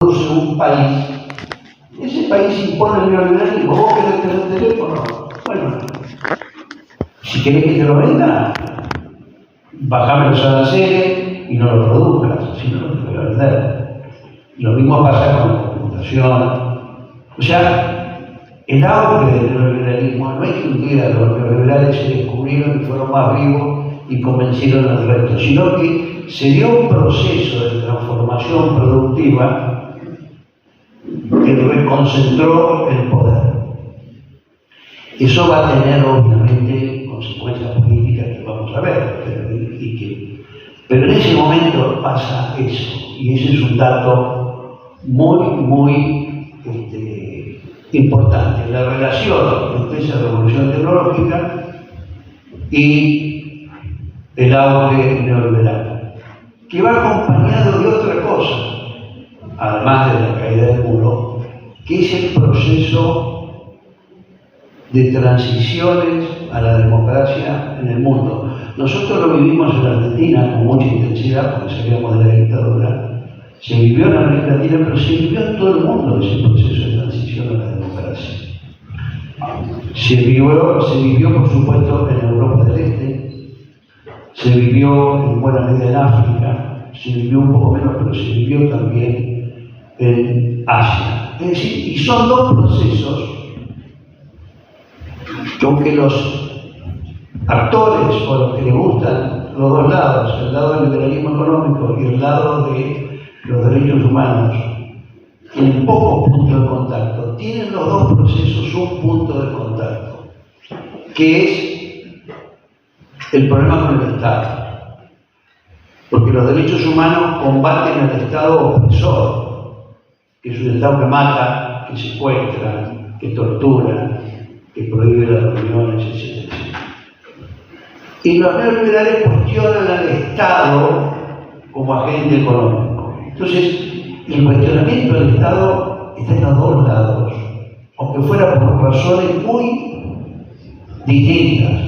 produce un país, ese país impone el neoliberalismo. ¿Vos querés tener el teléfono? Bueno, si querés que te lo venda, bajame los aranceles y no lo produzcas, si no lo te voy a vender. Lo mismo pasa con la computación. O sea, el auge del neoliberalismo no es que un día los neoliberales se descubrieron y fueron más vivos y convencieron al resto, sino que se dio un proceso de transformación productiva que reconcentró el poder. Eso va a tener obviamente consecuencias políticas que vamos a ver, pero en ese momento pasa eso, y ese es un dato muy importante, la relación entre esa revolución tecnológica y el auge neoliberal, que va acompañado de otra cosa, además de la caída del muro, que es el proceso de transiciones a la democracia en el mundo. Nosotros lo vivimos en la Argentina con mucha intensidad, porque salíamos de la dictadura. Se vivió en América Latina, pero se vivió en todo el mundo ese proceso de transición a la democracia. Se vivió por supuesto en Europa del Este, se vivió en buena medida en África, se vivió un poco menos, pero se vivió también en Asia. Es decir, y son dos procesos que, aunque los actores o los que les gustan los dos lados, el lado del liberalismo económico y el lado de los derechos humanos, tienen pocos puntos de contacto, tienen los dos procesos un punto de contacto, que es el problema con el Estado. Porque los derechos humanos combaten al Estado opresor, que es un Estado que mata, que secuestra, que tortura, que prohíbe las reuniones, etc. Y los neoliberales cuestionan al Estado como agente económico. Entonces, el cuestionamiento del Estado está en los dos lados, aunque fuera por razones muy distintas.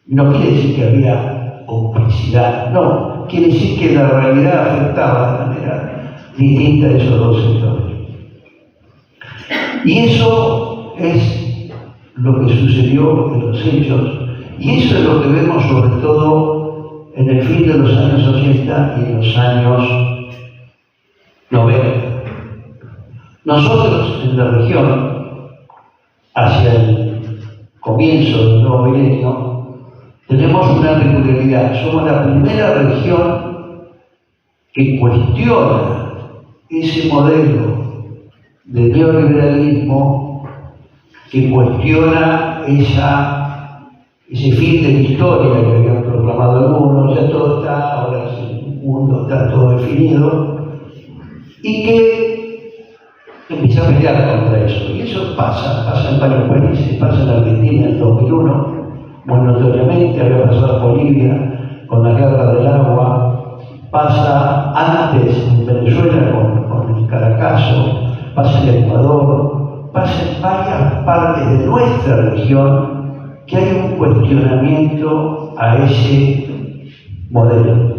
No quiere decir que había complicidad, no, quiere decir que la realidad afectaba de manera distinta a esos dos sectores. Y eso es lo que sucedió en los hechos, y eso es lo que vemos sobre todo en el fin de los años 80 y en los años 90. Nosotros en la región, hacia el comienzo del nuevo milenio, tenemos una peculiaridad. Somos la primera región que cuestiona ese modelo de neoliberalismo, que cuestiona ese fin de la historia que habían proclamado algunos. Ya todo está, ahora el mundo está todo definido, y que empieza a pelear contra eso. Y eso pasa en varios países, pasa en Argentina en 2001, muy notoriamente, había pasado en Bolivia con la guerra del agua, pasa antes en Venezuela con el Caracazo, pasa en Ecuador, pasa en varias partes de nuestra región, que hay un cuestionamiento a ese modelo.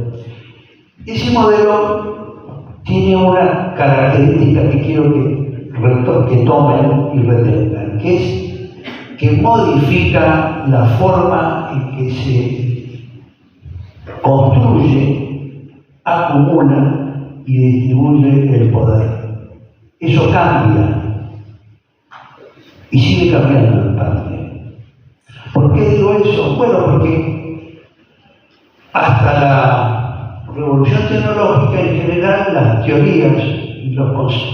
Ese modelo tiene una característica que quiero que tomen y retengan, que es que modifica la forma en que se construye, acumula y distribuye el poder. Eso cambia y sigue cambiando en parte. ¿Por qué digo eso? Bueno, porque hasta la revolución tecnológica en general las teorías y los conceptos,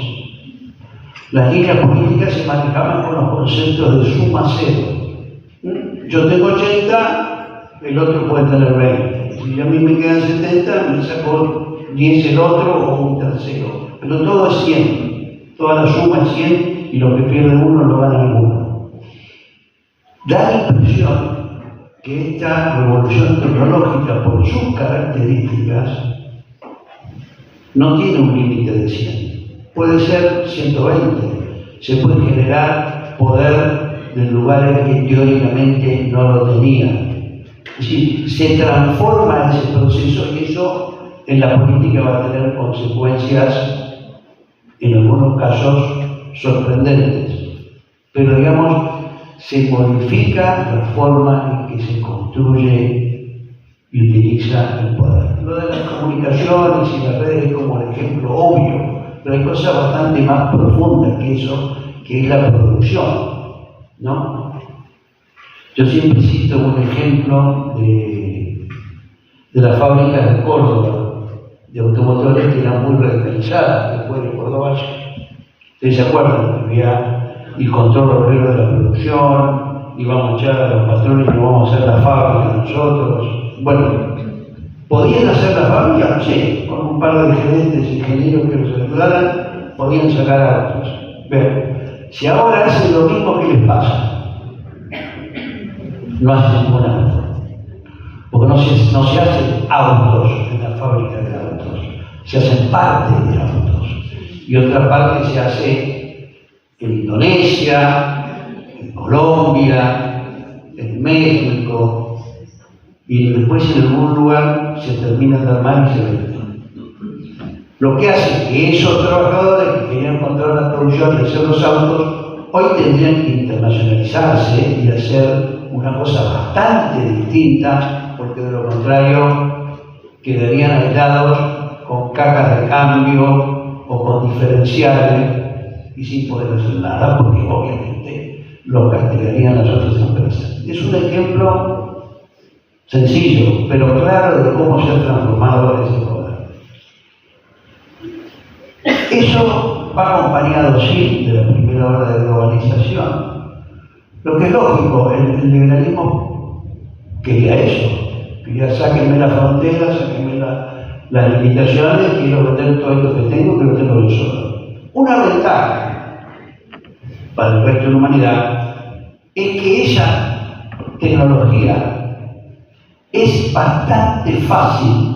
las líneas políticas se manejaban con los conceptos de suma cero. Yo tengo 80, el otro puede tener 20. Si a mí me quedan 70, me saco 10 el otro o un tercero. Pero todo es 100. Toda la suma es 100 y lo que pierde uno lo gana el uno. Da la impresión que esta revolución tecnológica, por sus características, no tiene un límite de 100. Puede ser 120. Se puede generar poder de lugares que teóricamente no lo tenían. Es decir, se transforma ese proceso y eso en la política va a tener consecuencias en algunos casos sorprendentes, pero digamos, se modifica la forma en que se construye y utiliza el poder. Lo de las comunicaciones y las redes es como el ejemplo obvio, pero hay cosas bastante más profundas que eso, que es la producción, ¿no? Yo siempre cito un ejemplo de la fábrica de Córdoba, de automotores que eran muy radicalizadas, después de Córdoba. ¿Ustedes se acuerdan? Había el control obrero de la producción, íbamos a echar a los patrones y vamos a hacer la fábrica nosotros. Bueno, ¿podían hacer la fábrica? Sí, con un par de gerentes y ingenieros que los ayudaran, podían sacar autos. Pero si ahora hacen lo mismo, ¿qué les pasa? No hacen ningún auto. Porque no se hacen autos en la fábrica de autos, se hacen parte de autos. Y otra parte se hace en Indonesia, en Colombia, en México, y después en algún lugar se terminan de armar y se venden. Lo que hace que esos trabajadores que querían controlar la producción de hacer los autos, hoy tendrían que internacionalizarse y hacer una cosa bastante distinta, porque de lo contrario quedarían aislados con cajas de cambio o con diferenciales y sin poder hacer nada, porque obviamente los castigarían las otras empresas. Es un ejemplo sencillo, pero claro de cómo se ha transformado ese poder. Eso va acompañado, sí, de la primera ola de globalización. Lo que es lógico, el liberalismo quería eso, quería sáquenme las fronteras, sáquenme las limitaciones, quiero vender todo esto que tengo, pero tengo yo solo. Una ventaja para el resto de la humanidad es que esa tecnología es bastante fácil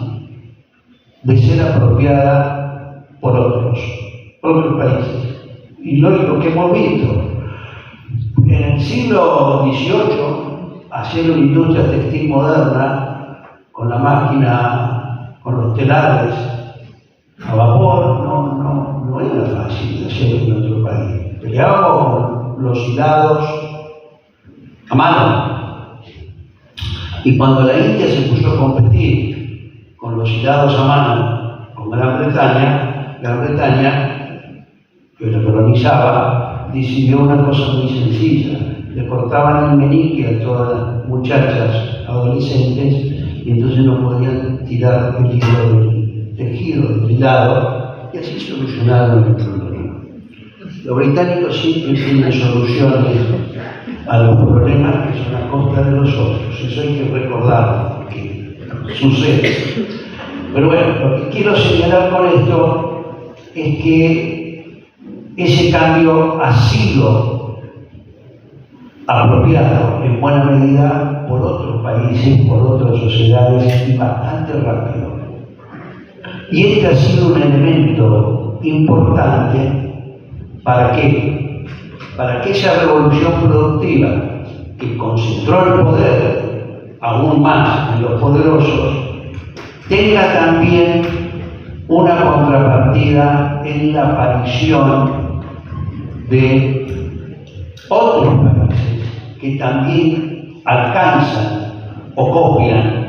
de ser apropiada por otros países. Y lógico que hemos visto. En el siglo XVIII, hacer una industria textil moderna, con la máquina, con los telares a vapor, no era fácil de hacer en nuestro país. Peleábamos con los hilados a mano. Y cuando la India se puso a competir con los hilados a mano con Gran Bretaña, que la colonizaba, decidió una cosa muy sencilla. Le cortaban el meñique a todas las muchachas adolescentes y entonces no podían tirar el hilo del tejido, del hilado, y así solucionaron el problema. Los británicos siempre tienen soluciones a los problemas que son a costa de los otros. Eso hay que recordarlo, porque sucede. Pero bueno, lo que quiero señalar con esto es que ese cambio ha sido apropiado en buena medida por otros países, por otras sociedades y bastante rápido. Y este ha sido un elemento importante ¿para qué? Para que esa revolución productiva que concentró el poder aún más en los poderosos tenga también una contrapartida en la aparición de otros países que también alcanzan o copian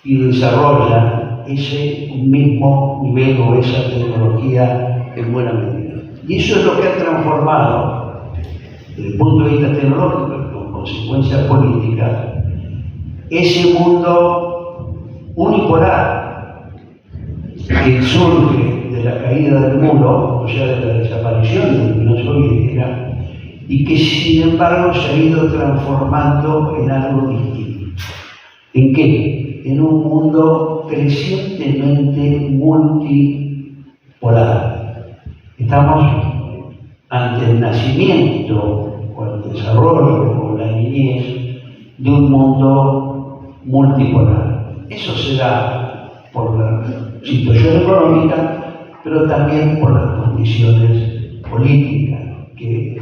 y desarrollan ese mismo nivel o esa tecnología en buena medida. Y eso es lo que ha transformado, desde el punto de vista tecnológico y con consecuencias políticas, ese mundo unipolar que surge de la caída del muro, o sea, de la desaparición de la Unión Soviética, y que sin embargo se ha ido transformando en algo distinto. ¿En qué? En un mundo crecientemente multipolar. Estamos ante el nacimiento o el desarrollo o la niñez de un mundo multipolar. Eso se da por la situación económica, pero también por las condiciones políticas, que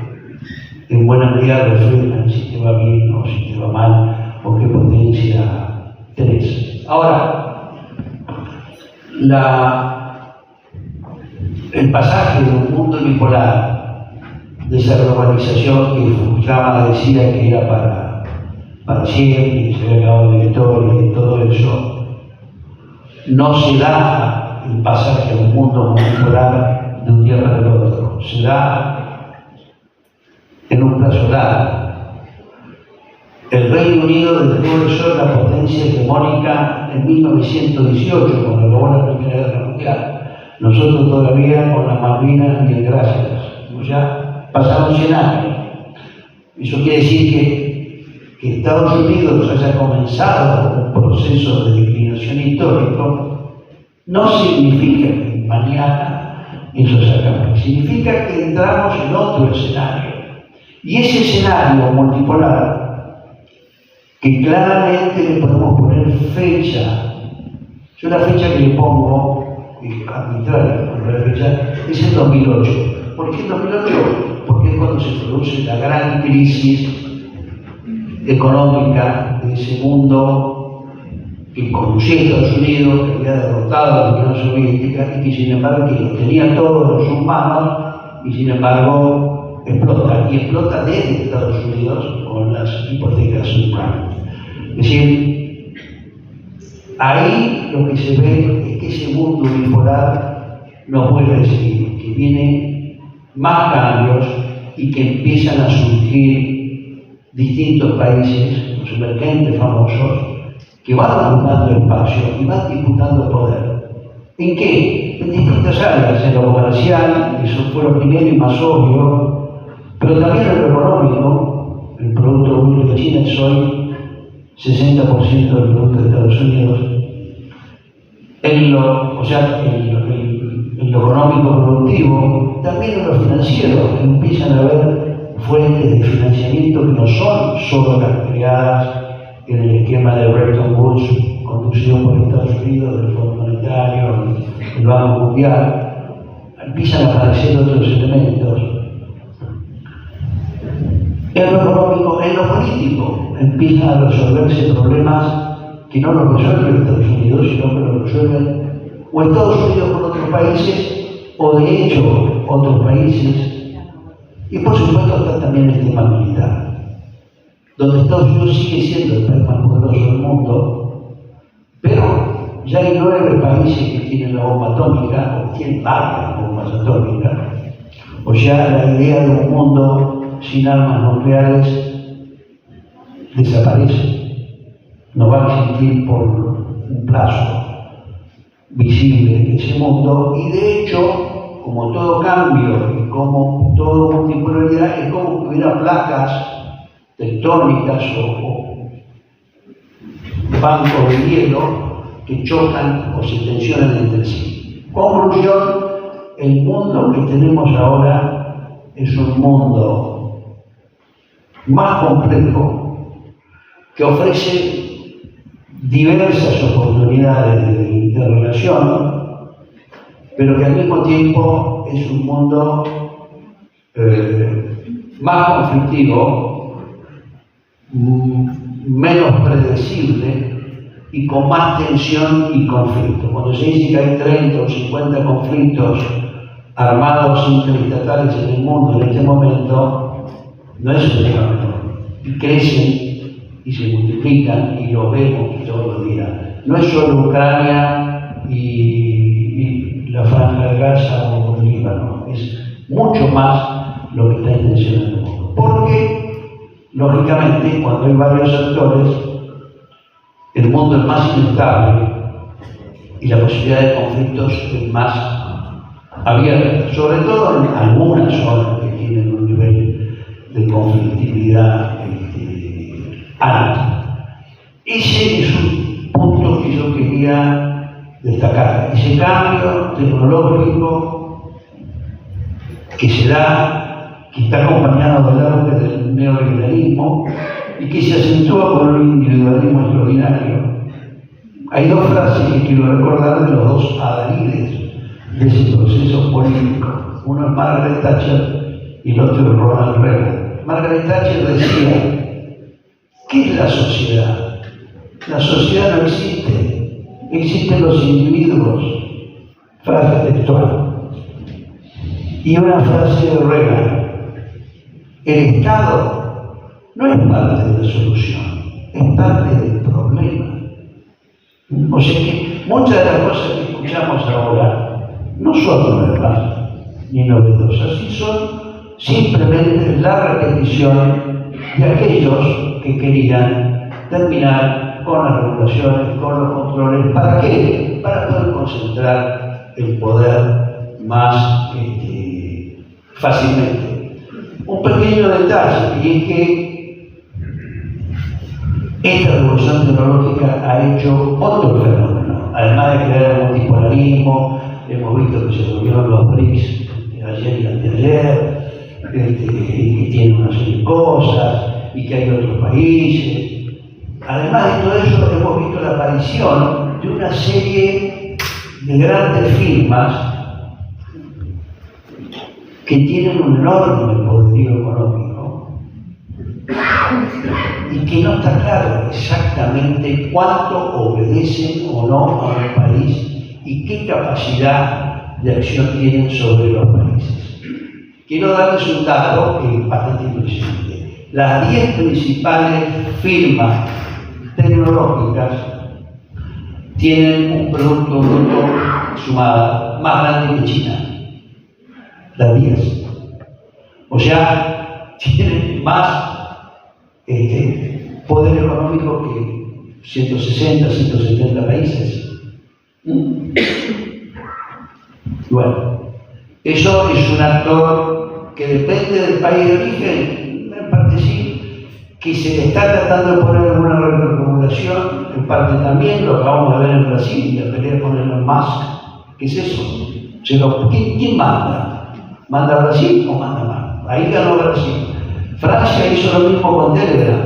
en buena medida reflejan si te va bien o si te va mal, o qué potencia tenés. Ahora, el pasaje de un mundo bipolar, de esa globalización que Fukuyama decía que era para siempre, que se había acabado la historia y todo eso, no se da el pasaje a un mundo bipolar de un día para el otro, se da en un plazo largo. El Reino Unido dejó de ser la potencia hegemónica en 1918, cuando acabó la Primera Guerra Mundial. Nosotros todavía con las Malvinas bien gracias. Ya pasaron 100 años. Eso quiere decir que Estados Unidos haya comenzado un proceso de declinación histórico no significa que mañana eso se acabe. Significa que entramos en otro escenario. Y ese escenario multipolar, que claramente le podemos poner fecha. Yo la fecha que le pongo, arbitraria, la fecha, es el 2008. ¿Por qué el 2008? Porque es cuando se produce la gran crisis económica de ese mundo que conducía a Estados Unidos, que había derrotado a la Unión Soviética y que sin embargo que lo tenía todo en sus manos y sin embargo explota, y explota desde Estados Unidos con las hipotecas subprimes. Es decir, ahí lo que se ve es que ese mundo bipolar no puede seguir, que viene más cambios y que empiezan a surgir distintos países, los emergentes famosos, que van ocupando espacio y van disputando poder. ¿En qué? En distintas áreas, en lo comercial, eso fue lo primero y más obvio, pero también en lo económico. El Producto Bruto de China es hoy 60% del Producto de Estados Unidos. En lo económico productivo, también en lo financiero, empiezan a haber fuentes de financiamiento que no son solo las creadas en el esquema de Bretton Woods, conducido por Estados Unidos, del Fondo Monetario, el Banco Mundial. Empiezan a aparecer otros elementos. En lo económico, en lo político, empiezan a resolverse problemas que no los resuelve Estados Unidos, sino que los resuelven o Estados Unidos con otros países, o de hecho otros países. Y por supuesto está también el tema militar, donde Estados Unidos sigue siendo el país más poderoso del mundo, pero ya hay 9 países que tienen la bomba atómica, o tienen varias bombas atómicas. O sea, la idea de un mundo sin armas nucleares desaparece. No va a existir por un plazo visible ese mundo, y de hecho, como todo cambio y como toda multipolaridad, es como que hubiera placas tectónicas o bancos de hielo que chocan o se tensionan entre sí. Conclusión, el mundo que tenemos ahora es un mundo más complejo que ofrece diversas oportunidades de interrelación, pero que al mismo tiempo es un mundo más conflictivo, menos predecible y con más tensión y conflicto. Cuando se dice que hay 30 o 50 conflictos armados interestatales en el mundo en este momento, no es un tema menor. Y crecen y se multiplican y lo vemos todos los días. No es solo Ucrania y la Franja de Gaza o el Líbano, es mucho más lo que está en tensión en el mundo. Porque, lógicamente, cuando hay varios actores, el mundo es más inestable y la posibilidad de conflictos es más abierta, sobre todo en algunas zonas que tienen un nivel de conflictividad alto. Ese es un punto que yo quería destacar. Ese cambio tecnológico que se da, que está acompañado del auge del neoliberalismo y que se acentúa por el individualismo extraordinario. Hay 2 frases que quiero recordar de los 2 adalides de ese proceso político. Uno es Margaret Thatcher y el otro es Ronald Reagan. Margaret Thatcher decía: ¿qué es la sociedad? La sociedad no existe, existen los individuos. Frase textual. Y una frase de Reagan: el Estado no es parte de la solución, es parte del problema. O sea que muchas de las cosas que escuchamos ahora no son nuevas ni novedosas, y son simplemente la repetición de aquellos que querían terminar con las regulaciones, con los controles. ¿Para qué? Para poder concentrar el poder más fácilmente. Un pequeño detalle, y es que esta revolución tecnológica ha hecho otro fenómeno. Además de crear el multipolarismo, hemos visto que se volvieron los BRICS ayer y anteayer, y que tienen una serie de cosas, y que hay otros países. Además de todo eso, hemos visto la aparición de una serie de grandes firmas que tienen un enorme poderío económico y que no está claro exactamente cuánto obedecen o no a un país y qué capacidad de acción tienen sobre los países. Quiero darles un dato que es bastante impresionante. Las 10 principales firmas tecnológicas tienen un producto bruto sumado más grande que China. Las 10. O sea, tienen más poder económico que 160, 170 países. Bueno, eso es un actor que depende del país de origen, en parte sí, que se le está tratando de poner alguna regulación, en parte también, lo acabamos de ver en Brasil, la pelea con Elon Musk. ¿Qué es eso? ¿Quién manda? ¿Manda Brasil o manda más? Ahí ganó Brasil. Francia hizo lo mismo con Telegram.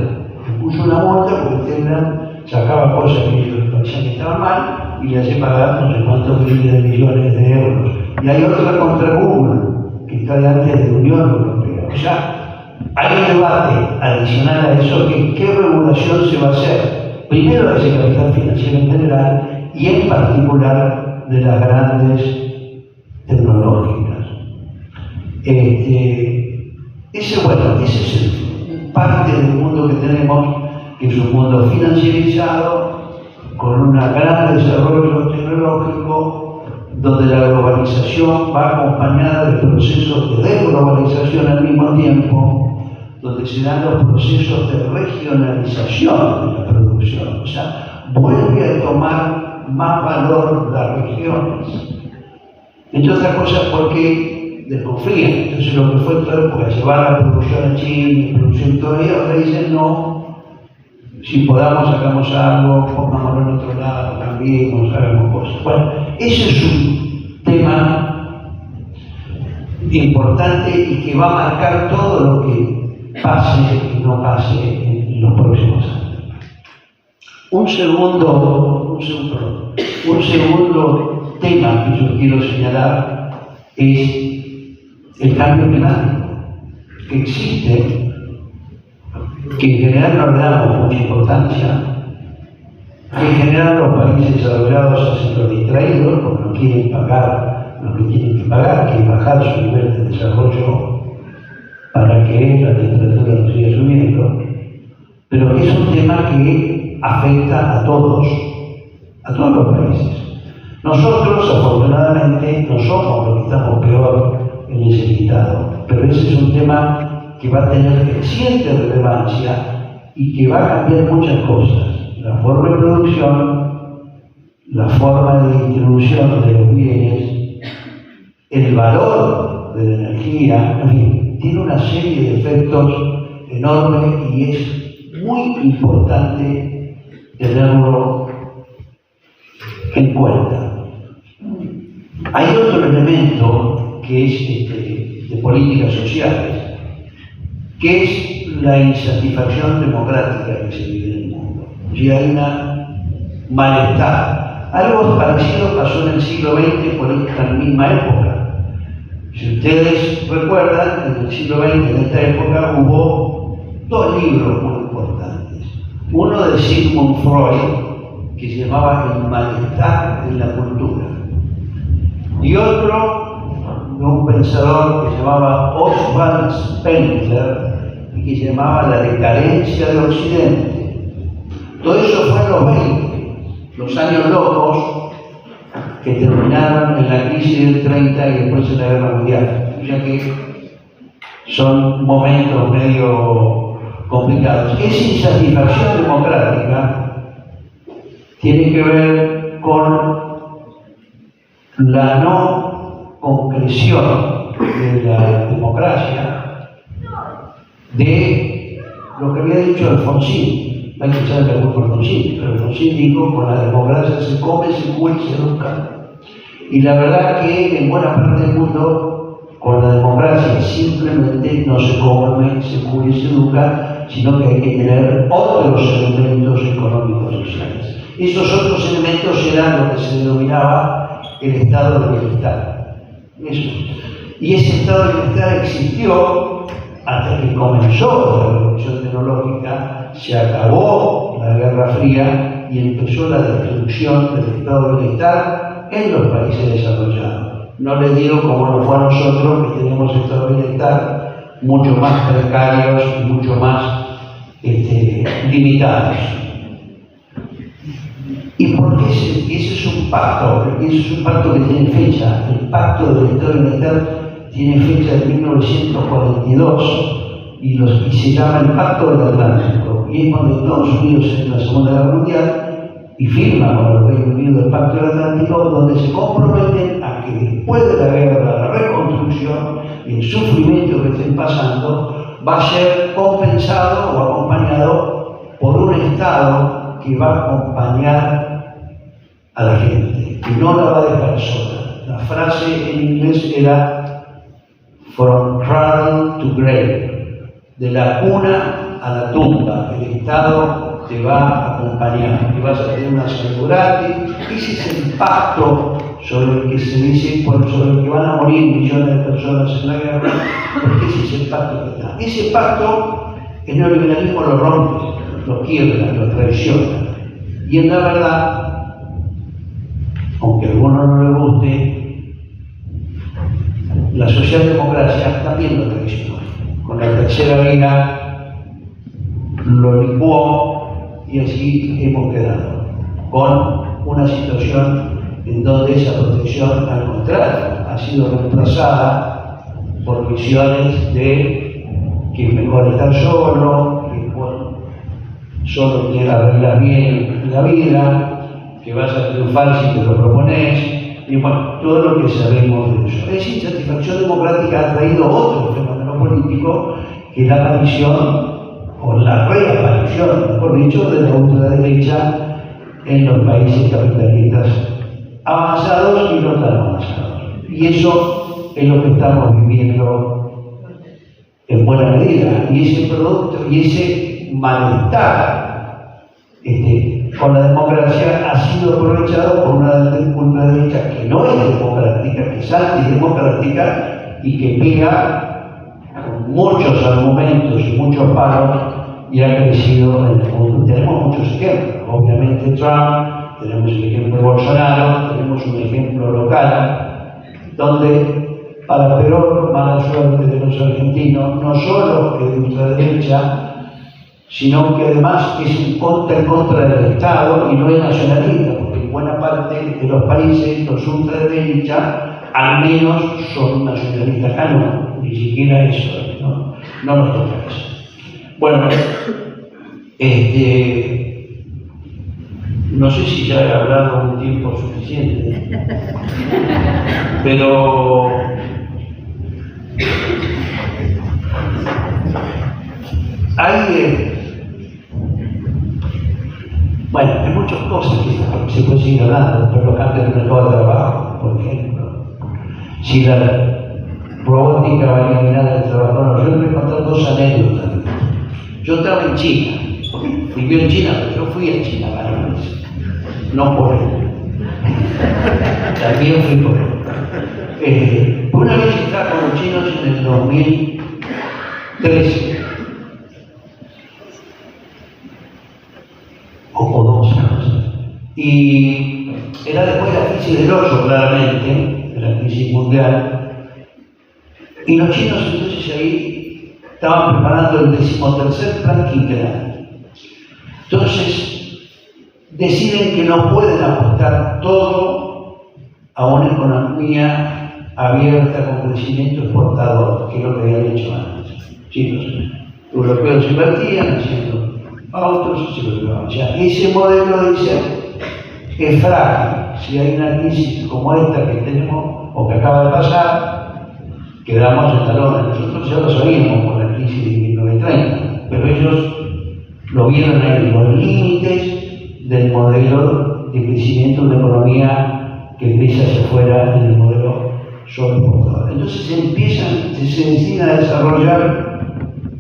Puso una multa porque Telegram sacaba cosas que ellos parecían que estaban mal y le hacía pagar no sé cuántos miles de millones de euros. Y hay otra contra Google, que está delante de la Unión Europea. O sea, hay un debate adicional a eso, que qué regulación se va a hacer. Primero de ese capital financiero en general y en particular de las grandes tecnológicas. Ese es parte del mundo que tenemos, que es un mundo financierizado, con un gran desarrollo tecnológico, donde la globalización va acompañada de procesos de desglobalización al mismo tiempo, donde se dan los procesos de regionalización de la producción. O sea, vuelve a tomar más valor las regiones. Entre otras cosas porque desconfían. Entonces lo que fue en toda época llevar la producción a China, producción todavía, ahora dicen no, si podamos sacamos algo, pongámoslo en otro lado, cambiemos, hagamos cosas. Bueno, ese es un tema importante y que va a marcar todo lo que pase y no pase en los próximos años. Un segundo tema que yo quiero señalar es el cambio climático, que existe, que en general no le damos mucha importancia, que en general los países desarrollados hacen los distraídos porque no quieren pagar lo que tienen que pagar, que es bajar su nivel de desarrollo para que la temperatura no siga subiendo, pero que es un tema que afecta a todos los países. Nosotros, afortunadamente, no somos los que estamos peor en ese listado, pero ese es un tema que va a tener creciente relevancia y que va a cambiar muchas cosas. La forma de producción, la forma de distribución de los bienes, el valor de la energía, en fin, tiene una serie de efectos enormes y es muy importante tenerlo en cuenta. Hay otro elemento que es de políticas sociales, que es la insatisfacción democrática que se vive en el mundo. Y hay un malestar. Algo parecido pasó en el siglo XX por esta misma época. Si ustedes recuerdan, en el siglo XX, en esta época, hubo dos libros muy importantes. Uno de Sigmund Freud, que se llamaba El malestar en la cultura. Y otro de un pensador que se llamaba Oswald Spencer y que se llamaba La decadencia del Occidente. Todo eso fue en los 20, los años locos que terminaron en la crisis del 30 y después en la Guerra Mundial. Ya que son momentos medio complicados. Esa insatisfacción democrática tiene que ver con la no concreción de la democracia de lo que había dicho Alfonsín. Hay que saber la culpa de Alfonsín, pero Alfonsín dijo: con la democracia se come, se cuida y se educa. Y la verdad que en buena parte del mundo, con la democracia simplemente no se come, se cuida y se educa, sino que hay que tener otros elementos económicos y sociales. Esos otros elementos eran lo que se denominaba el estado de bienestar. Eso. Y ese estado de bienestar existió hasta que comenzó la revolución tecnológica, se acabó la Guerra Fría y empezó la destrucción del estado de bienestar en los países desarrollados. No les digo como lo fue a nosotros, que tenemos estados de bienestar mucho más precarios y mucho más limitados. ¿Y por qué ese es un pacto? Porque ese es un pacto que tiene fecha. El pacto del estado de bienestar tiene fecha de 1942 y se llama el Pacto del Atlántico. Y es cuando Estados Unidos en la Segunda Guerra Mundial y firma con el Reino Unido el Pacto del Atlántico, donde se comprometen a que después de la guerra, la reconstrucción y el sufrimiento que estén pasando va a ser compensado o acompañado por un Estado que va a acompañar a la gente, que no la va a dejar sola. La frase en inglés era "from cradle to grave", de la cuna a la tumba. El Estado te va a acompañar y vas a tener una salud gratis. Ese es el pacto sobre el que se dice, sobre el que van a morir millones de personas en la guerra, porque ese es el pacto que está. Ese pacto el neoliberalismo lo rompe, lo quiebra, lo traiciona. Y en la verdad, aunque a algunos no les guste, la socialdemocracia también lo traicionó. Con la tercera vía lo licuó y así hemos quedado con una situación en donde esa protección, al contrario, ha sido reemplazada por visiones de que es mejor estar solo, que solo tienes que arreglar bien la vida, que vas a triunfar si te lo propones, y bueno, todo lo que sabemos de eso. Esa insatisfacción democrática ha traído otro fenómeno político, que es la aparición, o la reaparición, mejor dicho, de la ultraderecha en los países capitalistas avanzados y no tan avanzados. Y eso es lo que estamos viviendo en buena medida. Y ese producto, y ese malestar con la democracia ha sido aprovechado por una ultraderecha que no es democrática, que es antidemocrática y que pega con muchos argumentos y muchos palos y ha crecido en el mundo. Tenemos muchos ejemplos. Obviamente Trump, tenemos el ejemplo de Bolsonaro, tenemos un ejemplo local, donde, para peor mala suerte de los argentinos, no solo es de ultraderecha, sino que además es en contra del Estado y no es nacionalista, porque en buena parte de los países los ultraderecha al menos son nacionalistas. Acá no, ni siquiera eso, no nos toca eso. Bueno, no sé si ya he hablado un tiempo suficiente, pero hay hay muchas cosas que se pueden seguir hablando, pero los cambios del mercado de trabajo, por ejemplo. Si la robótica va a eliminar el trabajo, no, yo voy a contar dos anécdotas. Yo estaba en China, viví en China, pero yo fui a China varias veces, no por él. También fui por él. Una vez estaba con los chinos en el 2013. O 12 años. Y era después de la crisis del 8, claramente, de la crisis mundial, Y los chinos entonces ahí estaban preparando el 13º plan quinquenal. Entonces deciden que no pueden apostar todo a una economía abierta con crecimiento exportador, que es lo que habían hecho antes. Sí, los europeos invertían haciendo autos y se lo llevaban. Ya, ese modelo dice es frágil. Si hay una crisis como esta que tenemos o que acaba de pasar, quedamos en talones. Nosotros ya lo sabíamos por la crisis de 1930, pero ellos lo vieron en los límites del modelo de crecimiento de una economía que empieza hacia afuera en el modelo sobreexportador. Entonces se deciden a desarrollar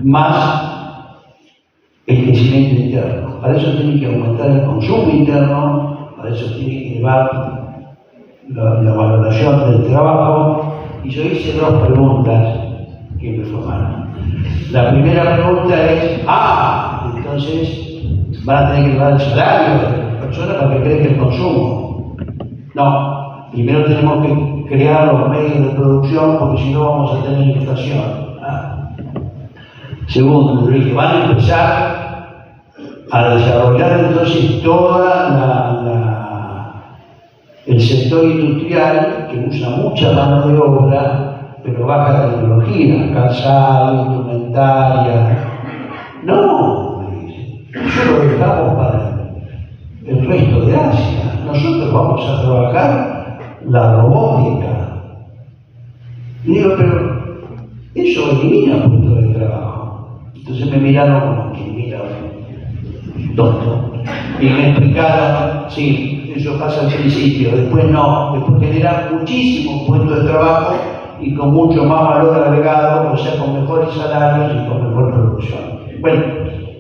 más el crecimiento interno. Para eso tiene que aumentar el consumo interno, para eso tiene que elevar la valoración del trabajo. Y yo hice dos preguntas que me formaron. La primera pregunta es, entonces van a tener que elevar el salario de las personas para que crezca el consumo. No, primero tenemos que crear los medios de producción porque si no vamos a tener inflación. Segundo, le dije, van a empezar a desarrollar entonces el sector industrial que usa mucha mano de obra, pero baja tecnología, calzado, indumentaria. No, me dice, eso lo dejamos para el resto de Asia. Nosotros vamos a trabajar la robótica. Y digo, pero eso elimina puestos de trabajo. Entonces me miraron como que mira tonto. Y me explicaron, sí, eso pasa al principio, después no, después genera muchísimos puestos de trabajo y con mucho más valor agregado, o sea, con mejores salarios y con mejor producción. Bueno,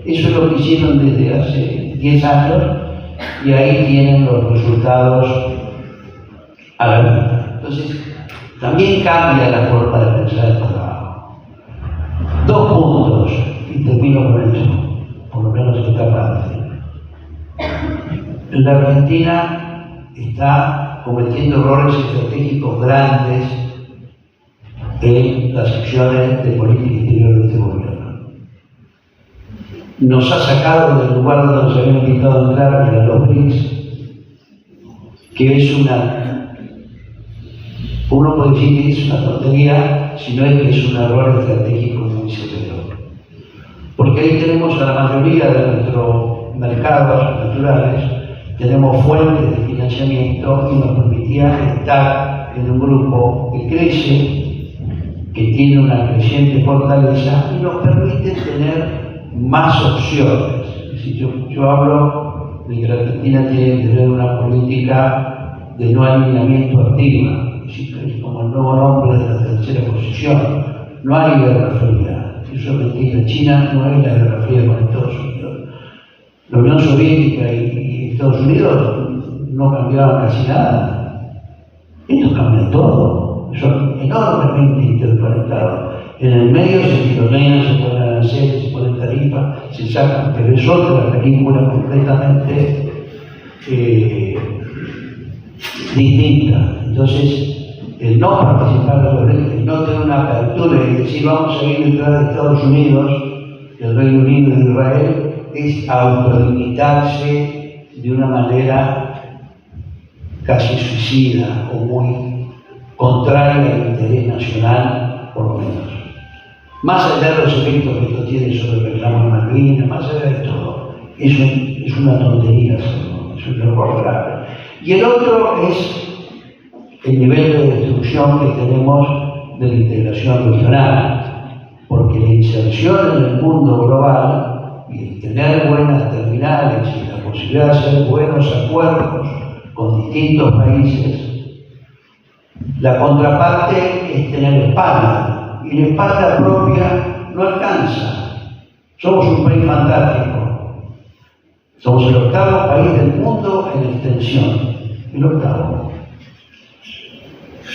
eso es lo que hicieron desde hace 10 años y ahí tienen los resultados a la vista. Entonces, también cambia la forma de pensar el trabajo. 2 puntos, y termino con eso, por lo menos esta parte. La Argentina está cometiendo errores estratégicos grandes en las acciones de política exterior de este gobierno. Nos ha sacado del lugar donde nos habían invitado a entrar, que eran los BRICS, que es uno puede decir que es una tontería, sino es que es un error estratégico muy severo. Porque ahí tenemos a la mayoría de nuestros mercados naturales, tenemos fuentes de financiamiento y nos permitía estar en un grupo que crece, que tiene una creciente fortaleza y nos permite tener más opciones. Es decir, yo hablo de que la Argentina tiene que tener una política de no alineamiento activa, es como el nuevo nombre de la tercera posición. No hay guerra fría, eso es mentira. China no es la guerra fría con Estados Unidos. La Unión Soviética y Estados Unidos no cambiaban casi nada. Estos cambian todo, son enormemente interconectados. En el medio se tironean, se ponen aranceles, se ponen tarifas, se sacan, pero es otra película completamente distinta. Entonces, el no participar de los BRICS, el no tener una apertura y decir vamos a ir detrás de Estados Unidos, del Reino Unido y de Israel, es autolimitarse de una manera casi suicida o muy contraria al interés nacional, por lo menos. Más allá de los efectos que esto tiene sobre el reclamo de Malvinas, más allá de todo, es una tontería, es un error grave. Y el otro es el nivel de destrucción que tenemos de la integración regional, porque la inserción en el mundo global y el tener buenas terminales y la posibilidad de hacer buenos acuerdos con distintos países, la contraparte es tener espalda, y la espalda propia no alcanza. Somos un país fantástico. Somos el 8º país del mundo en extensión, el 8º.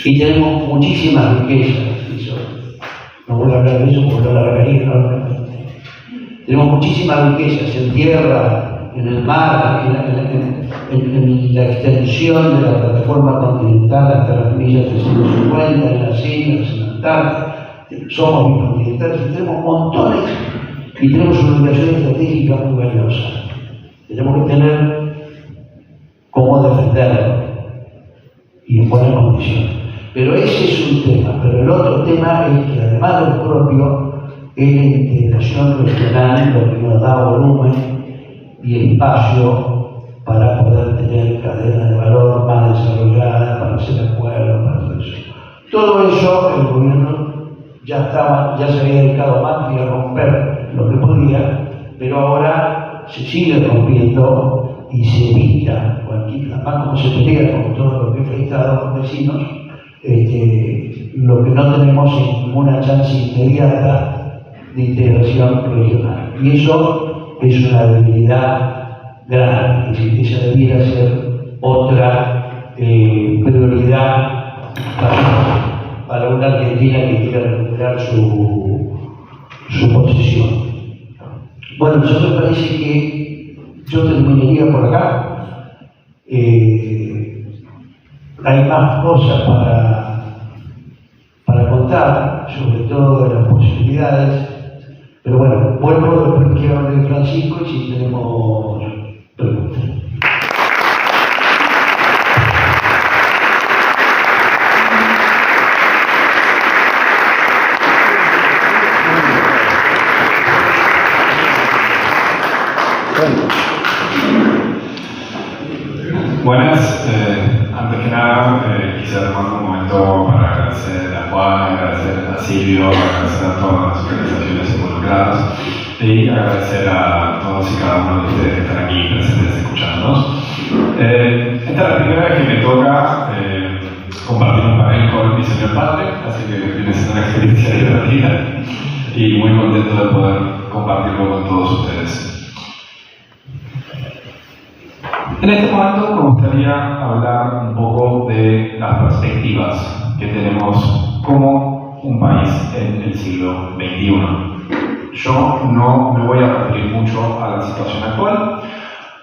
Y tenemos muchísimas riquezas. No voy a hablar de eso porque no la referí enormemente. Tenemos muchísimas riquezas en tierra, en el mar, en la extensión de la plataforma continental hasta las millas 350, en las islas, en la Antártida. somos bicontinentales y tenemos montones y tenemos una ubicación estratégica muy valiosa. Tenemos que tener cómo defenderlo y en buenas condiciones. Pero ese es un tema. Pero el otro tema es que además de lo propio, es la integración regional, lo que nos da volumen y espacio para poder tener cadenas de valor más desarrolladas, para hacer acuerdos, para todo eso. Todo eso el gobierno ya se había dedicado más que a romper lo que podía, pero ahora se sigue rompiendo y se evita cualquier, además como se pelea con todo lo que fue Estado, con vecinos, lo que no tenemos es ninguna chance inmediata de integración regional. Y eso es una debilidad grande, es decir, esa debiera ser otra prioridad para una Argentina que quiera recuperar su posición. Bueno, yo me parece que yo terminaría por acá. Hay más cosas para contar, sobre todo de las posibilidades, pero bueno, vuelvo después que hable de Francisco y si tenemos preguntas. Buenas, antes que nada quisiera tomar un momento para agradecer a Juan, agradecer a Silvio, agradecer a todas las organizaciones involucradas y agradecer a todos y cada uno de ustedes que están aquí presentes escuchándonos. Esta es la primera vez que me toca compartir un panel con mi señor padre, así que viene siendo una experiencia divertida y muy contento de poder compartirlo con todos ustedes. En este momento me gustaría hablar un poco de las perspectivas que tenemos como un país en el siglo XXI. Yo no me voy a referir mucho a la situación actual,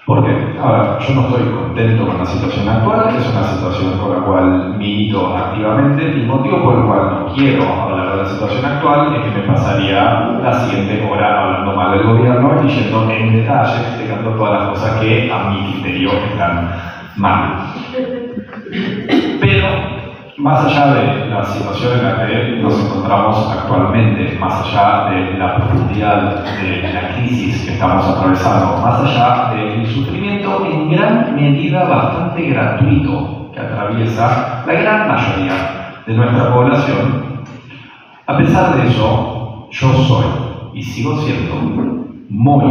porque, a ver, yo no estoy contento con la situación actual, que es una situación con la cual milito activamente, y el motivo por el cual no quiero hablar de la situación actual es que me pasaría la siguiente hora hablando mal del gobierno y yendo en detalle, explicando todas las cosas que a mi criterio están mal. Pero, más allá de la situación en la que nos encontramos actualmente, más allá de la profundidad de la crisis que estamos atravesando, más allá del sufrimiento en gran medida bastante gratuito que atraviesa la gran mayoría de nuestra población, a pesar de eso, yo soy y sigo siendo muy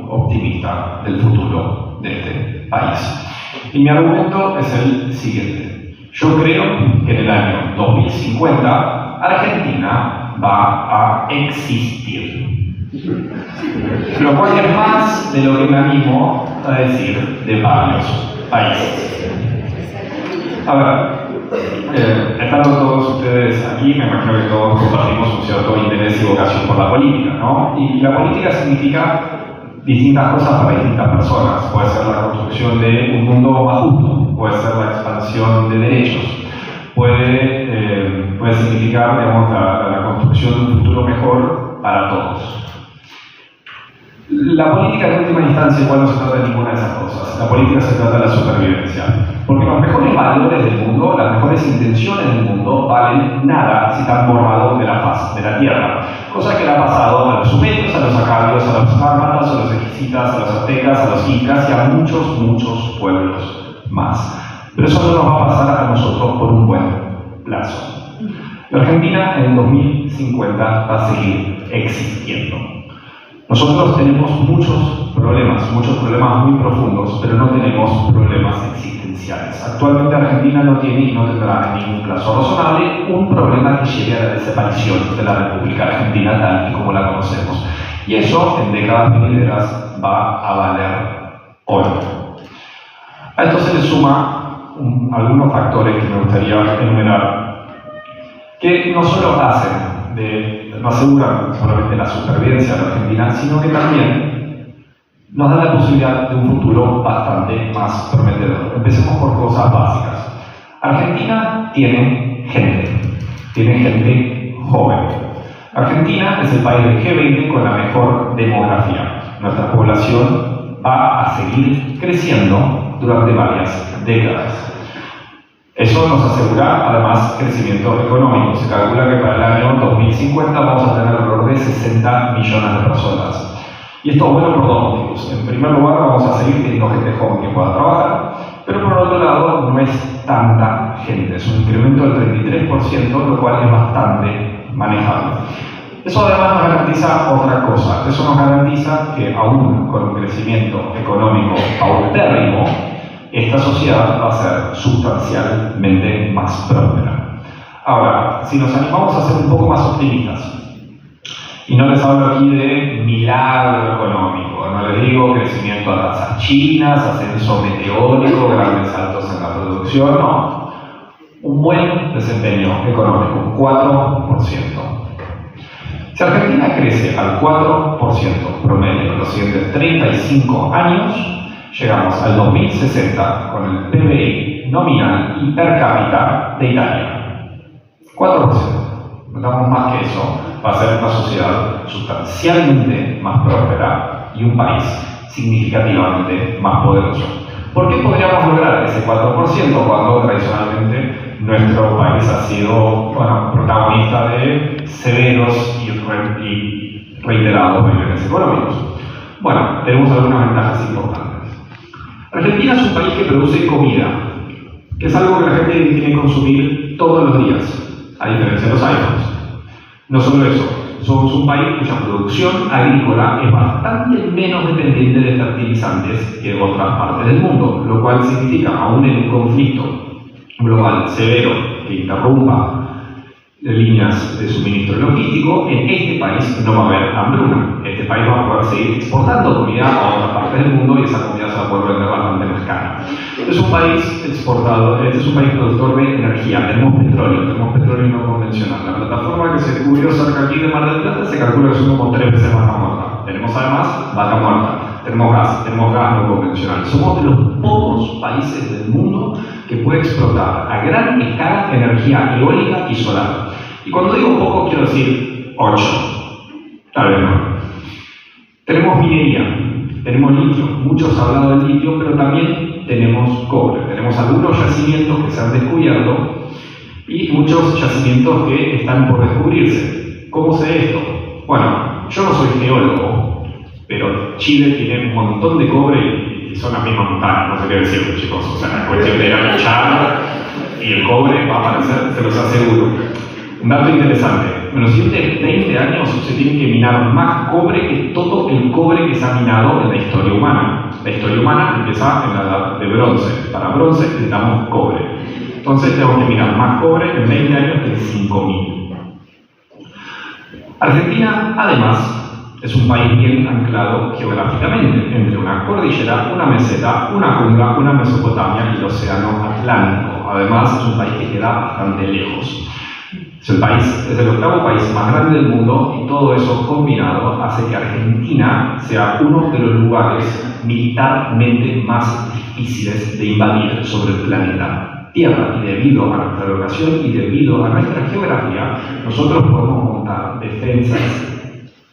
optimista del futuro de este país. Y mi argumento es el siguiente. Yo creo que en el año 2050 Argentina va a existir. Lo cual es más de lo que me animo a decir de varios países. A ver, estando todos ustedes aquí, me imagino que todos compartimos un cierto interés y vocación por la política, ¿no? Y la política significa distintas cosas para distintas personas. Puede ser la construcción de un mundo más justo, puede ser la expansión de derechos, puede significar, digamos, la construcción de un futuro mejor para todos. La política en última instancia igual no se trata de ninguna de esas cosas. La política se trata de la supervivencia. Porque los mejores valores del mundo, las mejores intenciones del mundo, valen nada si están borrados de la faz de la tierra. Cosa que le ha pasado a los sumerios, a los acadios, a los sármatas, a los egipcitas, a los aztecas, a los incas y a muchos, muchos pueblos más. Pero eso no nos va a pasar a nosotros por un buen plazo. La Argentina en 2050 va a seguir existiendo. Nosotros tenemos muchos problemas muy profundos, pero no tenemos problemas existenciales. Actualmente Argentina no tiene y no tendrá en ningún plazo razonable un problema que lleve a la desaparición de la República Argentina tal y como la conocemos. Y eso en décadas venideras va a valer oro. A esto se le suma algunos factores que me gustaría enumerar, que no solo no aseguran solamente la supervivencia de la Argentina, sino que también nos dan la posibilidad de un futuro bastante más prometedor. Empecemos por cosas básicas. Argentina tiene gente joven. Argentina es el país del G20 con la mejor demografía. Nuestra población va a seguir creciendo durante varias décadas. Eso nos asegura además crecimiento económico. Se calcula que para el año 2050 vamos a tener alrededor de 60 millones de personas. Y esto es bueno por dos motivos. En primer lugar, vamos a seguir teniendo gente joven que pueda trabajar, pero por otro lado, no es tanta gente. Es un incremento del 33%, lo cual es bastante manejable. Eso además nos garantiza otra cosa. Eso nos garantiza que aún con un crecimiento económico paupérrimo, esta sociedad va a ser sustancialmente más próspera. Ahora, si nos animamos a ser un poco más optimistas, y no les hablo aquí de milagro económico, no les digo crecimiento a tasas chinas, ascenso meteórico, grandes saltos en la producción, no. Un buen desempeño económico, 4%. Si Argentina crece al 4% promedio en los siguientes 35 años, llegamos al 2060 con el PBI nominal y per cápita de Italia. 4%. No damos más que eso. Va a ser una sociedad sustancialmente más próspera y un país significativamente más poderoso. ¿Por qué podríamos lograr ese 4% cuando tradicionalmente nuestro país ha sido protagonista de severos y reiterados vaivenes económicos? Bueno, tenemos algunas ventajas importantes. Argentina es un país que produce comida, que es algo que la gente tiene que consumir todos los días, a diferencia de los iPhones. No solo eso, somos un país cuya producción agrícola es bastante menos dependiente de fertilizantes que otras partes del mundo, lo cual significa, aún en un conflicto global severo que interrumpa líneas de suministro logístico, en este país no va a haber hambruna. Este país va a poder seguir exportando comida a otras partes del mundo y esa comida se va a poder vender bastante más cara. Es un país exportador, es un país productor de energía. Tenemos petróleo no convencional. La plataforma que se descubrió cerca aquí de Mar del Plata se calcula que son como 3 veces vaca muerta. Tenemos además vaca muerta. Tenemos gas no convencional. Somos de los pocos países del mundo que puede explotar a gran escala energía eólica y solar. Y cuando digo poco, quiero decir 8. Tal vez no. Tenemos minería, tenemos litio. Muchos han hablado del litio, pero también tenemos cobre. Tenemos algunos yacimientos que se han descubierto y muchos yacimientos que están por descubrirse. ¿Cómo sé esto? Bueno, yo no soy geólogo, pero Chile tiene un montón de cobre y son las mismas montañas, no sé qué decir, chicos. O sea, la cuestión de ir a luchar y el cobre va a aparecer, se los aseguro. Un dato interesante, en los siguientes 20 años se tiene que minar más cobre que todo el cobre que se ha minado en la historia humana. La historia humana empieza en la edad de bronce. Para bronce necesitamos cobre. Entonces tenemos que minar más cobre en 20 años que en 5.000. Argentina, además, es un país bien anclado geográficamente entre una cordillera, una meseta, una jungla, una Mesopotamia y el océano Atlántico. Además, es un país que queda bastante lejos. Es el 8º país más grande del mundo y todo eso combinado hace que Argentina sea uno de los lugares militarmente más difíciles de invadir sobre el planeta Tierra. Y debido a nuestra locación y debido a nuestra geografía, nosotros podemos montar defensas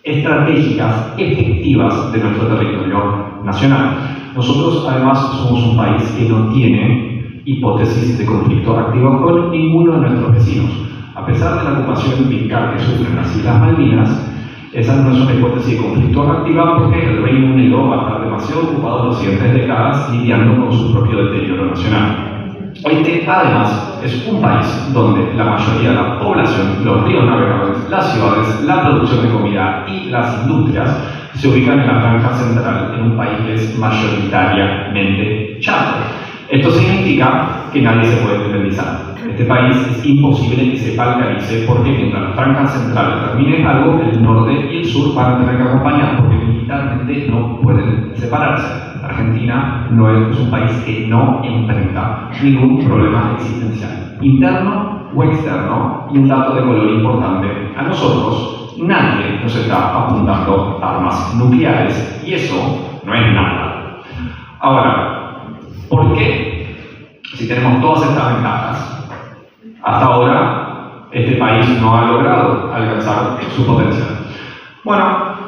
estratégicas efectivas de nuestro territorio nacional. Nosotros además somos un país que no tiene hipótesis de conflicto activo con ninguno de nuestros vecinos. A pesar de la ocupación militar que sufren las Islas Malvinas, esa no es una hipótesis de conflicto activa porque el Reino Unido va a estar demasiado ocupado en las siguientes décadas lidiando con su propio deterioro nacional. Este, además, es un país donde la mayoría de la población, los ríos navegables, las ciudades, la producción de comida y las industrias se ubican en la franja central, en un país que es mayoritariamente chato. Esto significa que nadie se puede independizar. Este país es imposible que se balcanice porque mientras la franja central termine algo, el norte y el sur van a tener que acompañar porque militarmente no pueden separarse. Argentina no es un país que no enfrenta ningún problema existencial, interno o externo. Y un dato de color importante, a nosotros nadie nos está apuntando armas nucleares y eso no es nada. Ahora, ¿por qué? Si tenemos todas estas ventajas, hasta ahora este país no ha logrado alcanzar su potencial. Bueno,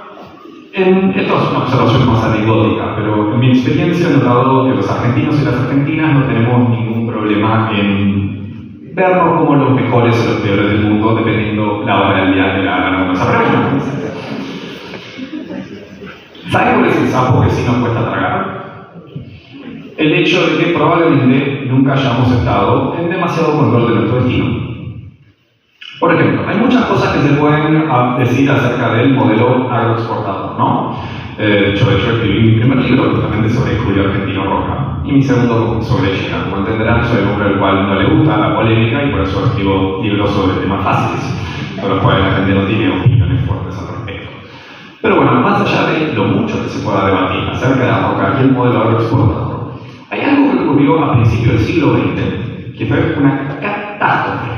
esto es una observación más anecdótica, pero en mi experiencia he notado que los argentinos y las argentinas no tenemos ningún problema en vernos como los mejores o los peores del mundo, dependiendo la hora del día que la hagan esa pregunta. ¿Saben cuál es el sapo que sí nos cuesta tragar? El hecho de que probablemente nunca hayamos estado en demasiado control de nuestro destino. Por ejemplo, hay muchas cosas que se pueden decir acerca del modelo agroexportador, ¿no? De hecho, escribí mi primer libro justamente sobre Julio Argentino Roca y mi segundo sobre China. Como entenderán, soy un hombre al cual no le gusta la polémica y por eso escribo libros sobre temas fáciles, sobre los cuales la gente no tiene opiniones fuertes al respecto. Pero bueno, más allá de lo mucho que se pueda debatir acerca de la roca y el modelo agroexportador, hay algo que ocurrió a principios del siglo XX que fue una catástrofe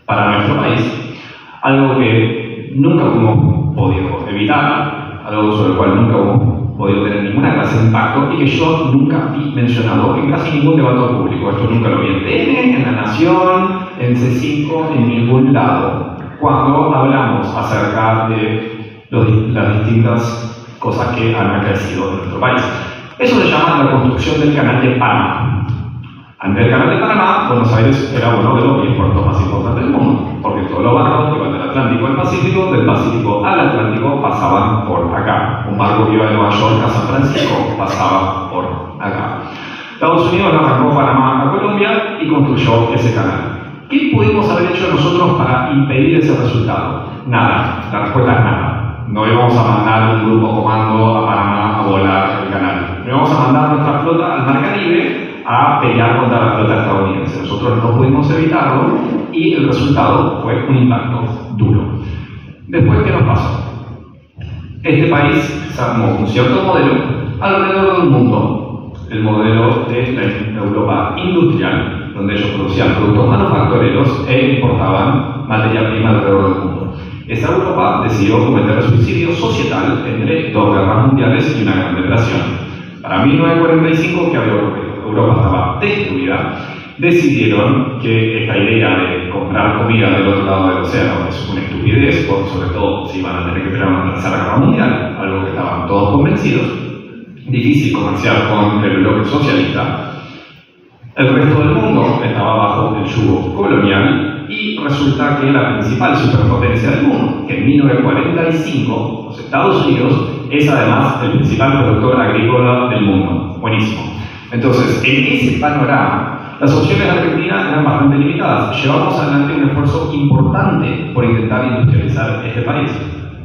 para nuestro país, algo que nunca hemos podido evitar, algo sobre el cual nunca hemos podido tener ninguna clase de impacto y que yo nunca vi mencionado en casi ningún debate público. Esto nunca lo vi en TN, en La Nación, en C5, en ningún lado. Cuando hablamos acerca de las distintas cosas que han acaecido en nuestro país. Eso se llama la construcción del Canal de Panamá. Ante el Canal de Panamá, Buenos Aires era uno de los puertos más importantes del mundo, porque todos los barcos que iban del Atlántico al Pacífico, del Pacífico al Atlántico, pasaban por acá. Un barco que iba de Nueva York a San Francisco pasaba por acá. Estados Unidos arrancó Panamá a Colombia y construyó ese canal. ¿Qué pudimos haber hecho nosotros para impedir ese resultado? Nada. La respuesta es nada. No íbamos a mandar un grupo comando a Panamá a volar el canal. No íbamos a mandar nuestra flota al Mar Caribe a pelear contra la flota estadounidense. Nosotros no pudimos evitarlo y el resultado fue un impacto duro. Después, ¿qué nos pasó? Este país se armó un cierto modelo alrededor del mundo, el modelo de la Europa industrial, donde ellos producían productos manufactureros e importaban materia prima alrededor del mundo. Esa Europa decidió cometer suicidio societal entre dos guerras mundiales y una gran depresión. Para 1945, ¿qué había ocurrido? Europa estaba destruida. Decidieron que esta idea de comprar comida del otro lado del océano es una estupidez, porque sobre todo si iban a tener que esperar una tercera guerra mundial, algo que estaban todos convencidos. Difícil comerciar con el bloque socialista. El resto del mundo estaba bajo el yugo colonial y resulta que la principal superpotencia del mundo, que en 1945, los Estados Unidos, es además el principal productor agrícola del mundo. Buenísimo. Entonces, en ese panorama, las opciones de Argentina eran bastante limitadas. Llevamos adelante un esfuerzo importante por intentar industrializar este país,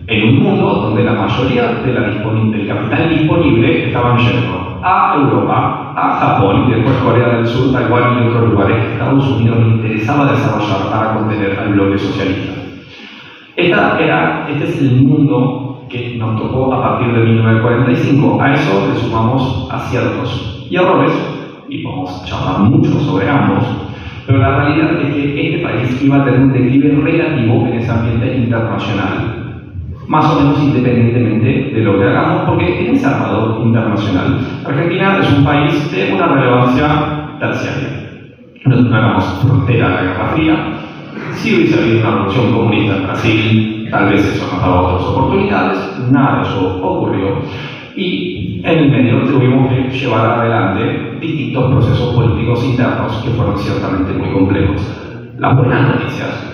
en un mundo donde la mayoría del capital disponible estaban yendo a Europa, a Japón y después Corea del Sur, Taiwán y otros lugares que Estados Unidos le interesaba desarrollar para contener al bloque socialista. Este es el mundo que nos tocó a partir de 1945. A eso le sumamos aciertos y errores, y podemos charlar mucho sobre ambos, pero la realidad es que este país iba a tener un declive relativo en ese ambiente internacional, más o menos independientemente de lo que hagamos, porque en ese armador internacional, Argentina es un país de una relevancia terciaria. No éramos frontera de la Guerra Fría. Si hubiese habido una revolución comunista en Brasil, tal vez eso nos daba otras oportunidades. Nada de eso ocurrió. Y en el medio tuvimos que llevar adelante distintos procesos políticos internos que fueron ciertamente muy complejos. Las buenas noticias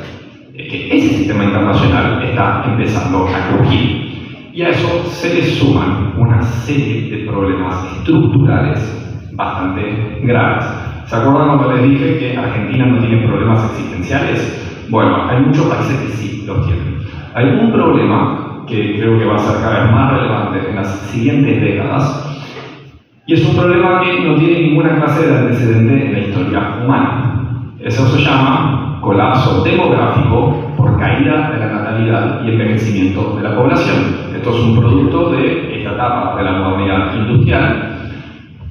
es que ese sistema internacional está empezando a crujir. Y a eso se le suman una serie de problemas estructurales bastante graves. ¿Se acuerdan cuando les dije que Argentina no tiene problemas existenciales? Bueno, hay muchos países que sí los tienen. Hay un problema que creo que va a ser cada vez más relevante en las siguientes décadas, y es un problema que no tiene ninguna clase de antecedente en la historia humana. Eso se llama colapso demográfico por caída de la natalidad y envejecimiento de la población. Esto es un producto de esta etapa de la modernidad industrial.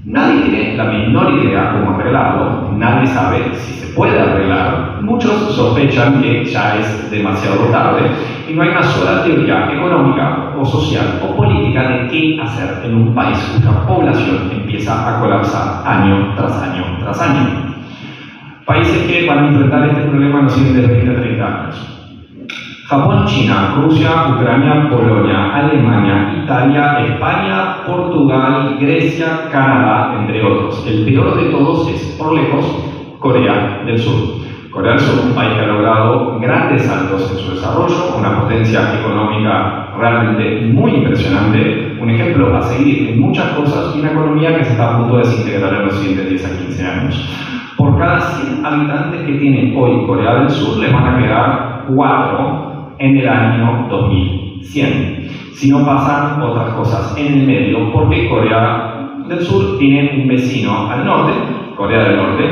Nadie tiene la menor idea cómo arreglarlo, nadie sabe si se puede arreglar. Muchos sospechan que ya es demasiado tarde y no hay una sola teoría económica o social o política de qué hacer en un país cuya población empieza a colapsar año tras año tras año. Países que van a enfrentar este problema en los siguientes 20 a 30 años. Japón, China, Rusia, Ucrania, Polonia, Alemania, Italia, España, Portugal, Grecia, Canadá, entre otros. El peor de todos es, por lejos, Corea del Sur. Corea del Sur, un país que ha logrado grandes saltos en su desarrollo, una potencia económica realmente muy impresionante, un ejemplo a seguir en muchas cosas y una economía que se está a punto de desintegrar en los siguientes 10 a 15 años. Por cada 100 habitantes que tiene hoy Corea del Sur, le van a quedar 4 en el año 2100. Si no pasan otras cosas en el medio, porque Corea del Sur tiene un vecino al norte, Corea del Norte,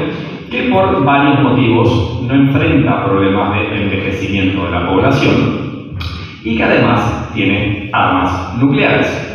que por varios motivos no enfrenta problemas de envejecimiento de la población y que además tiene armas nucleares.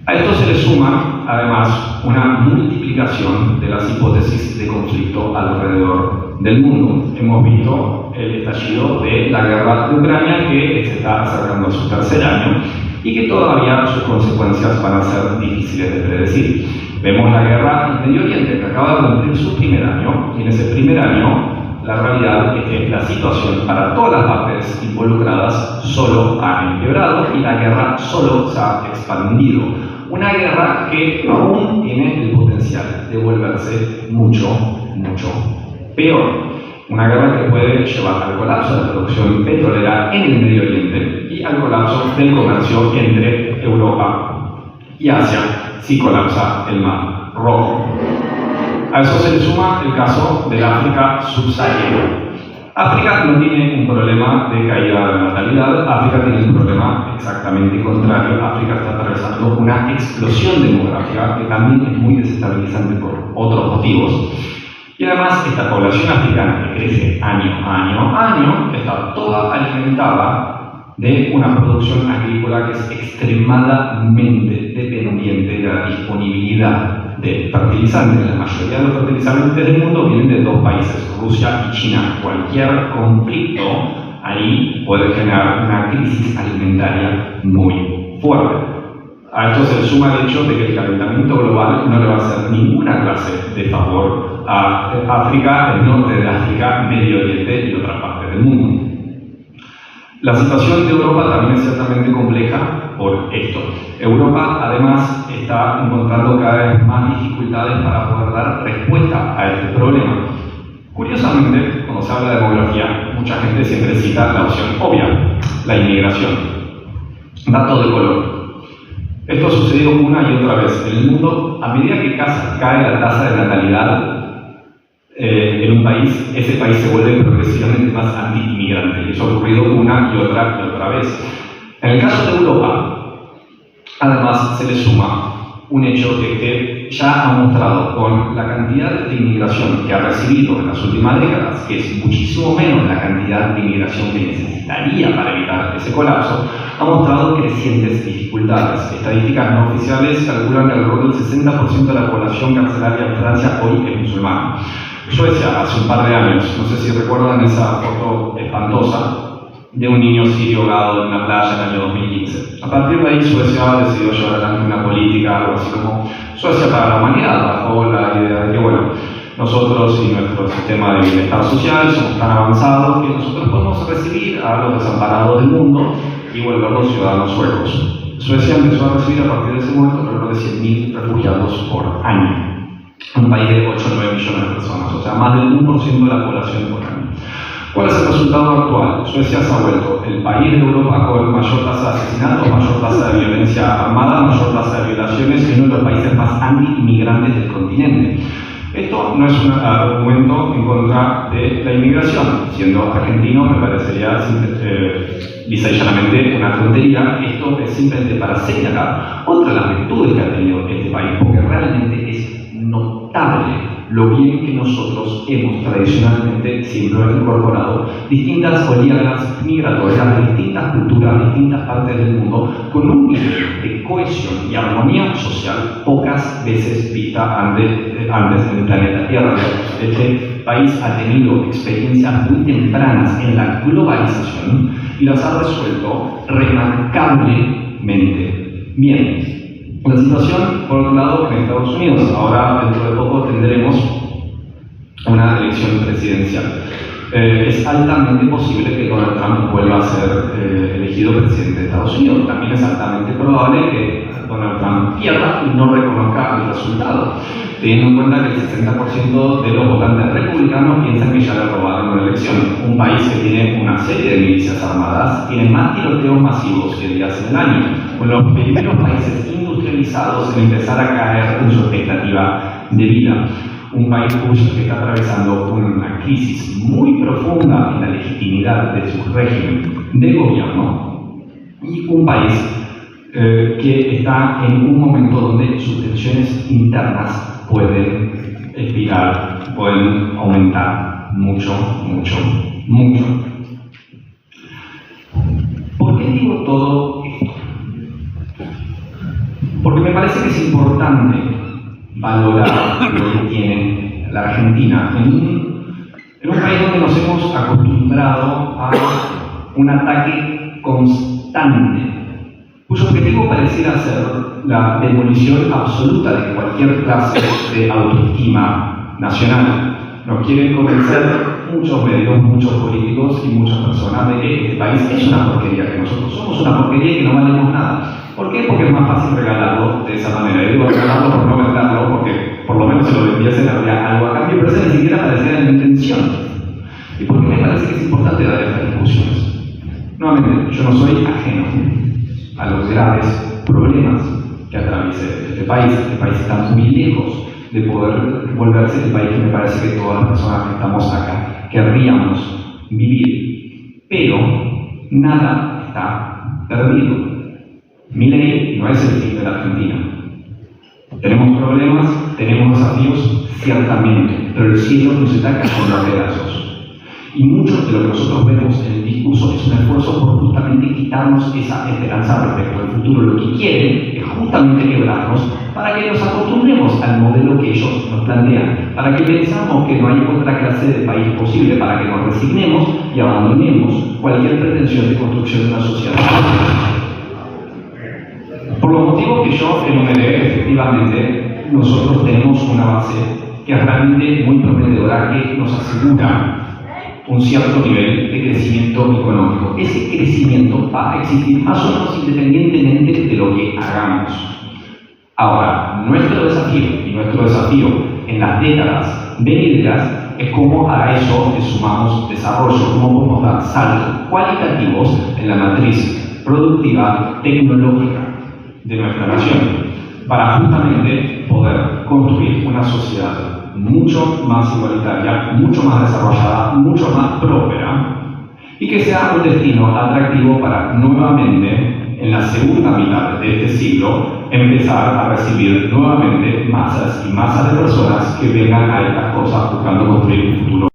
A esto se le suma, además, una multiplicación de las hipótesis de conflicto alrededor del mundo. Hemos visto el estallido de la guerra de Ucrania, que se está acercando a su tercer año y que todavía sus consecuencias van a ser difíciles de predecir. Vemos la guerra en Medio Oriente, que acaba de cumplir su primer año, y en ese primer año la realidad es que la situación para todas las partes involucradas solo ha empeorado y la guerra solo se ha expandido. Una guerra que aún tiene el potencial de volverse mucho, mucho peor. Una guerra que puede llevar al colapso de la producción petrolera en el Medio Oriente y al colapso del comercio entre Europa y Asia si colapsa el Mar Rojo. A eso se le suma el caso del África subsahariana. África no tiene un problema de caída de la natalidad, África tiene un problema exactamente contrario. África está atravesando una explosión demográfica que también es muy desestabilizante por otros motivos. Y además, esta población africana que crece año a año está toda alimentada de una producción agrícola que es extremadamente dependiente de la disponibilidad de fertilizantes. La mayoría de los fertilizantes del mundo vienen de dos países, Rusia y China. Cualquier conflicto ahí puede generar una crisis alimentaria muy fuerte. A esto se le suma el hecho de que el calentamiento global no le va a hacer ninguna clase de favor a África, el norte de África, Medio Oriente y otras partes del mundo. La situación de Europa también es ciertamente compleja por esto. Europa, además, está encontrando cada vez más dificultades para poder dar respuesta a este problema. Curiosamente, cuando se habla de demografía, mucha gente siempre cita la opción obvia, la inmigración. Dato de color. Esto ha sucedido una y otra vez en el mundo. A medida que cae la tasa de natalidad en un país, ese país se vuelve progresivamente más anti-inmigrante. Y eso ha ocurrido una y otra vez. En el caso de Europa, además se le suma un hecho que ya ha mostrado con la cantidad de inmigración que ha recibido en las últimas décadas, que es muchísimo menos la cantidad de inmigración que necesitaría para evitar ese colapso, ha mostrado crecientes dificultades. Estadísticas no oficiales calculan que alrededor del 60% de la población carcelaria en Francia hoy es musulmana. Suecia, hace un par de años, no sé si recuerdan esa foto espantosa de un niño sirio ahogado en una playa en el año 2015. A partir de ahí, Suecia decidió llevar adelante una política, algo así como Suecia para la humanidad, bajo la idea de que, bueno, nosotros y nuestro sistema de bienestar social somos tan avanzados que nosotros podemos recibir a los desamparados del mundo y volverlos ciudadanos suecos. Suecia empezó a recibir a partir de ese momento alrededor de 100.000 refugiados por año. Un país de 8 o 9 millones de personas, o sea, más del 1% de la población por año. ¿Cuál es el resultado actual? Suecia se ha vuelto el país de Europa con mayor tasa de asesinatos, mayor tasa de violencia armada, mayor tasa de violaciones y uno de los países más anti-inmigrantes del continente. Esto no es un argumento en contra de la inmigración. Siendo argentino me parecería lisa y llanamente una tontería. Esto es simplemente para señalar otra de las virtudes que ha tenido este país, porque realmente es notable lo bien que nosotros hemos tradicionalmente siempre incorporado distintas oleadas migratorias de distintas culturas, de distintas partes del mundo, con un nivel de cohesión y armonía social pocas veces vista antes en el planeta Tierra. Este país ha tenido experiencias muy tempranas en la globalización y las ha resuelto remarcablemente bien. La situación, por otro lado, en Estados Unidos. Ahora, dentro de poco, tendremos una elección presidencial. Es altamente posible que Donald Trump vuelva a ser elegido presidente de Estados Unidos. También es altamente probable que Donald Trump pierda y no reconozca el resultado, teniendo en cuenta que el 60% de los votantes republicanos piensan que ya le robaron una elección. Un país que tiene una serie de milicias armadas tiene más tiroteos masivos que días en el año, con los primeros países industrializados en empezar a caer en su expectativa de vida. Un país que está atravesando una crisis muy profunda en la legitimidad de su régimen de gobierno, y un país que está en un momento donde sus tensiones internas pueden expirar, pueden aumentar mucho. ¿Por qué digo todo esto? Porque me parece que es importante valorar lo que tiene la Argentina en un país donde nos hemos acostumbrado a un ataque constante, cuyo objetivo pareciera ser la demolición absoluta de cualquier clase de autoestima nacional. Nos quieren convencer muchos medios, muchos políticos y muchas personas de que este país es una porquería, que nosotros somos una porquería y que no valemos nada. ¿Por qué? Porque es más fácil regalarlo de esa manera. Y digo regalarlo por no venderlo, porque por lo menos si lo vendiesen habría algo a cambio, pero eso ni siquiera pareciera en mi intención. ¿Y por qué me parece que es importante dar estas discusiones? Nuevamente, yo no soy ajeno a los graves problemas que atraviesa este país. Este país está muy lejos de poder volverse el país que me parece que todas las personas que estamos acá querríamos vivir. Pero nada está perdido. Milei no es el fin de la Argentina. Tenemos problemas, tenemos desafíos, ciertamente, pero el cielo nos está cayendo a pedazos. Y mucho de lo que nosotros vemos en el discurso es un esfuerzo por justamente quitarnos esa esperanza respecto al futuro. Lo que quieren es justamente quebrarnos para que nos acostumbremos al modelo que ellos nos plantean, para que pensamos que no hay otra clase de país posible, para que nos resignemos y abandonemos cualquier pretensión de construcción de una sociedad. Por los motivos que yo enumeré, efectivamente, nosotros tenemos una base que es realmente muy prometedora, que nos asegura un cierto nivel de crecimiento económico. Ese crecimiento va a existir más o menos independientemente de lo que hagamos. Ahora, nuestro desafío en las décadas venideras es cómo a eso le sumamos desarrollo, cómo podemos dar saltos cualitativos en la matriz productiva tecnológica de nuestra nación, para justamente poder construir una sociedad mucho más igualitaria, mucho más desarrollada, mucho más próspera, y que sea un destino atractivo para nuevamente, en la segunda mitad de este siglo, empezar a recibir nuevamente masas y masas de personas que vengan a estas cosas buscando construir un futuro